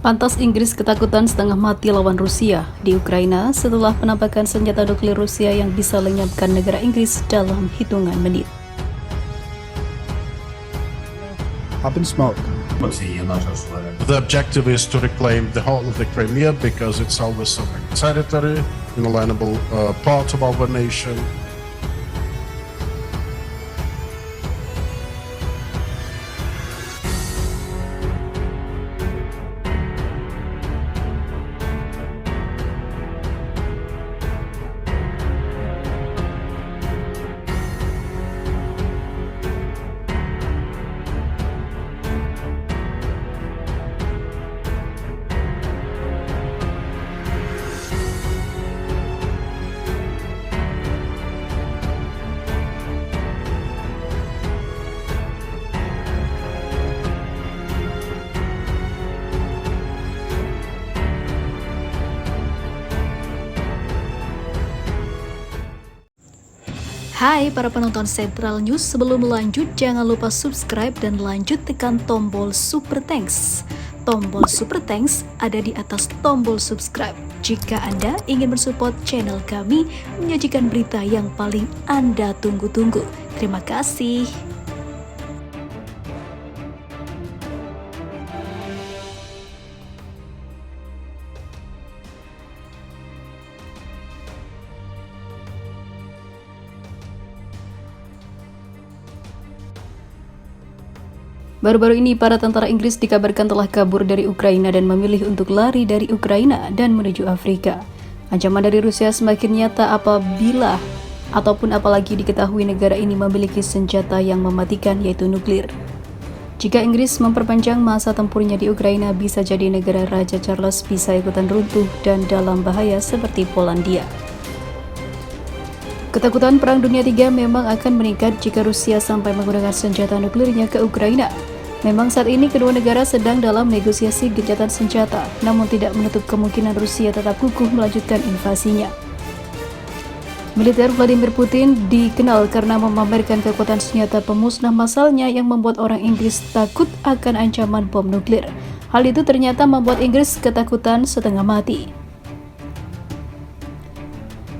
Pantas Inggris ketakutan setengah mati lawan Rusia di Ukraina setelah penampakan senjata nuklir Rusia yang bisa lenyapkan negara Inggris dalam hitungan menit. Up in smoke. The objective is to reclaim the whole of the Crimea because it's our sovereign territory, inalienable part of our nation. Hai para penonton Central News, sebelum lanjut jangan lupa subscribe dan lanjut tekan tombol Super Thanks. Tombol Super Thanks ada di atas tombol subscribe. Jika Anda ingin mensupport channel kami menyajikan berita yang paling Anda tunggu-tunggu. Terima kasih. Baru-baru ini, para tentara Inggris dikabarkan telah kabur dari Ukraina dan memilih untuk lari dari Ukraina dan menuju Afrika. Ancaman dari Rusia semakin nyata apabila ataupun apalagi diketahui negara ini memiliki senjata yang mematikan, yaitu nuklir. Jika Inggris memperpanjang masa tempurnya di Ukraina, bisa jadi negara Raja Charles bisa ikutan runtuh dan dalam bahaya seperti Polandia. Ketakutan Perang Dunia III memang akan meningkat jika Rusia sampai menggunakan senjata nuklirnya ke Ukraina. Memang saat ini kedua negara sedang dalam negosiasi gencatan senjata, namun tidak menutup kemungkinan Rusia tetap kukuh melanjutkan invasinya. Militer Vladimir Putin dikenal karena memamerkan kekuatan senjata pemusnah massalnya yang membuat orang Inggris takut akan ancaman bom nuklir. Hal itu ternyata membuat Inggris ketakutan setengah mati.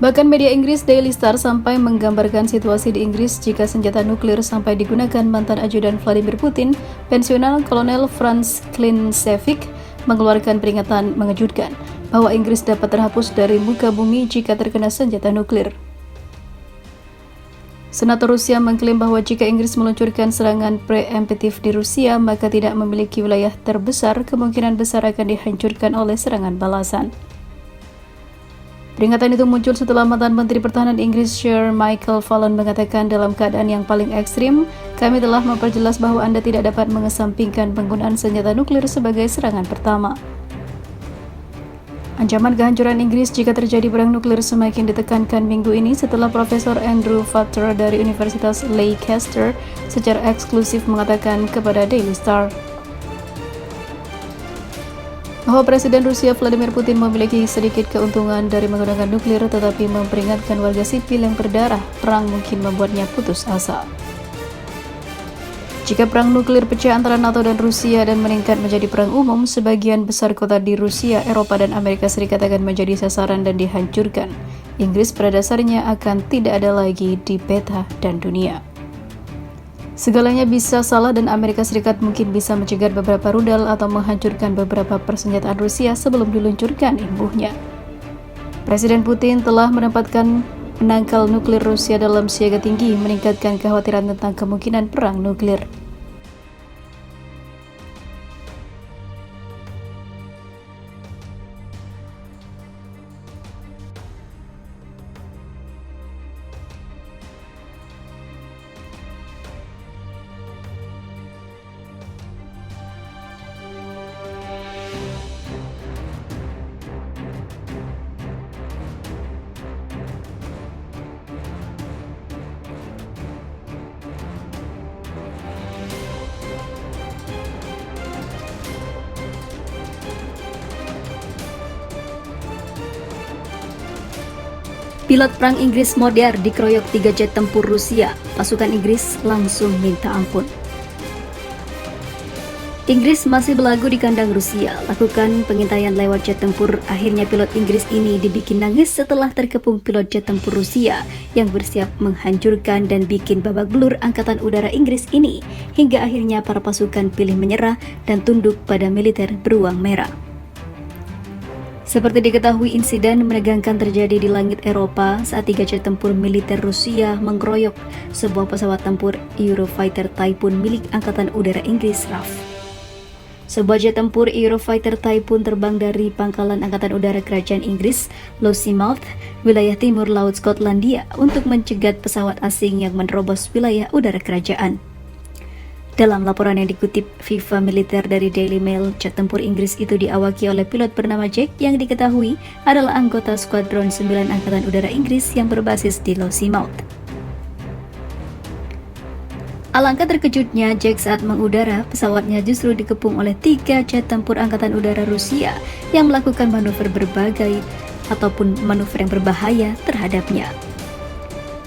Bahkan media Inggris Daily Star sampai menggambarkan situasi di Inggris jika senjata nuklir sampai digunakan. Mantan ajudan Vladimir Putin, pensiunan Kolonel Franz Klintsevich, mengeluarkan peringatan mengejutkan bahwa Inggris dapat terhapus dari muka bumi jika terkena senjata nuklir. Senator Rusia mengklaim bahwa jika Inggris meluncurkan serangan preemptif di Rusia, maka tidak memiliki wilayah terbesar, kemungkinan besar akan dihancurkan oleh serangan balasan. Peringatan itu muncul setelah mantan Menteri Pertahanan Inggris Sir Michael Fallon mengatakan, dalam keadaan yang paling ekstrim, kami telah memperjelas bahwa Anda tidak dapat mengesampingkan penggunaan senjata nuklir sebagai serangan pertama. Ancaman kehancuran Inggris jika terjadi perang nuklir semakin ditekankan minggu ini setelah Profesor Andrew Futter dari Universitas Leicester secara eksklusif mengatakan kepada Daily Star bahwa Presiden Rusia Vladimir Putin memiliki sedikit keuntungan dari menggunakan nuklir, tetapi memperingatkan warga sipil yang berdarah, perang mungkin membuatnya putus asa. Jika perang nuklir pecah antara NATO dan Rusia dan meningkat menjadi perang umum, sebagian besar kota di Rusia, Eropa, dan Amerika Serikat akan menjadi sasaran dan dihancurkan. Inggris pada dasarnya akan tidak ada lagi di peta dan dunia. Segalanya bisa salah dan Amerika Serikat mungkin bisa mencegat beberapa rudal atau menghancurkan beberapa persenjataan Rusia sebelum diluncurkan imbuhnya. Presiden Putin telah menempatkan penangkal nuklir Rusia dalam siaga tinggi, meningkatkan kekhawatiran tentang kemungkinan perang nuklir. Pilot perang Inggris modern dikeroyok 3 jet tempur Rusia. Pasukan Inggris langsung minta ampun. Inggris masih berlagu di kandang Rusia, lakukan pengintaian lewat jet tempur. Akhirnya pilot Inggris ini dibikin nangis setelah terkepung pilot jet tempur Rusia yang bersiap menghancurkan dan bikin babak belur angkatan udara Inggris ini, hingga akhirnya para pasukan pilih menyerah dan tunduk pada militer beruang merah. Seperti diketahui, insiden menegangkan terjadi di langit Eropa saat 3 jet tempur militer Rusia mengeroyok sebuah pesawat tempur Eurofighter Typhoon milik Angkatan Udara Inggris RAF. Sebuah jet tempur Eurofighter Typhoon terbang dari pangkalan Angkatan Udara Kerajaan Inggris, Lossiemouth, wilayah timur Laut Skotlandia untuk mencegat pesawat asing yang menerobos wilayah udara kerajaan. Dalam laporan yang dikutip FIFA Militer dari Daily Mail, jet tempur Inggris itu diawaki oleh pilot bernama Jack yang diketahui adalah anggota Skuadron 9 Angkatan Udara Inggris yang berbasis di Lossiemouth. Alangkah terkejutnya Jack saat mengudara, pesawatnya justru dikepung oleh 3 jet tempur Angkatan Udara Rusia yang melakukan manuver berbagai ataupun manuver yang berbahaya terhadapnya.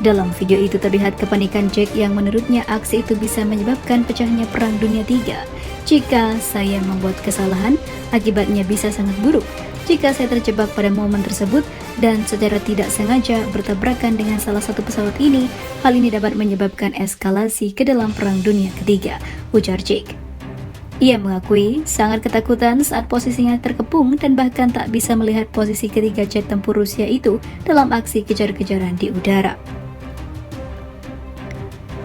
Dalam video itu terlihat kepanikan Jack yang menurutnya aksi itu bisa menyebabkan pecahnya Perang Dunia III. Jika saya membuat kesalahan, akibatnya bisa sangat buruk. Jika saya terjebak pada momen tersebut dan secara tidak sengaja bertabrakan dengan salah satu pesawat ini, hal ini dapat menyebabkan eskalasi ke dalam Perang Dunia Ketiga, ujar Jack. Ia mengakui sangat ketakutan saat posisinya terkepung dan bahkan tak bisa melihat posisi ketiga jet tempur Rusia itu dalam aksi kejar-kejaran di udara.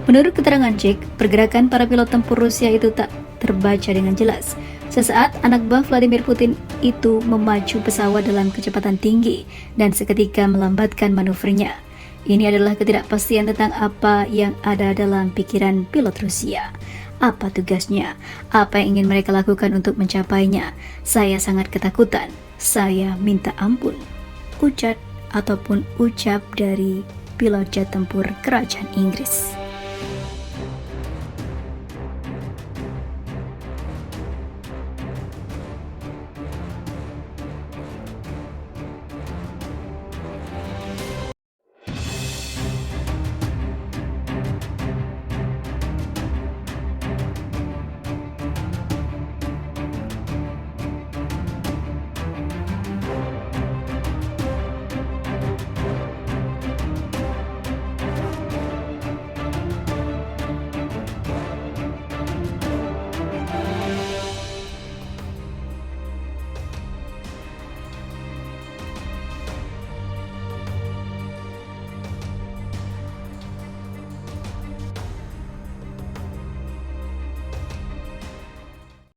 Menurut keterangan Jack, pergerakan para pilot tempur Rusia itu tak terbaca dengan jelas. Sesaat, anak buah Vladimir Putin itu memacu pesawat dalam kecepatan tinggi dan seketika melambatkan manuvernya. Ini adalah ketidakpastian tentang apa yang ada dalam pikiran pilot Rusia. Apa tugasnya? Apa yang ingin mereka lakukan untuk mencapainya? Saya sangat ketakutan. Saya minta ampun. Ucap dari pilot jet tempur Kerajaan Inggris.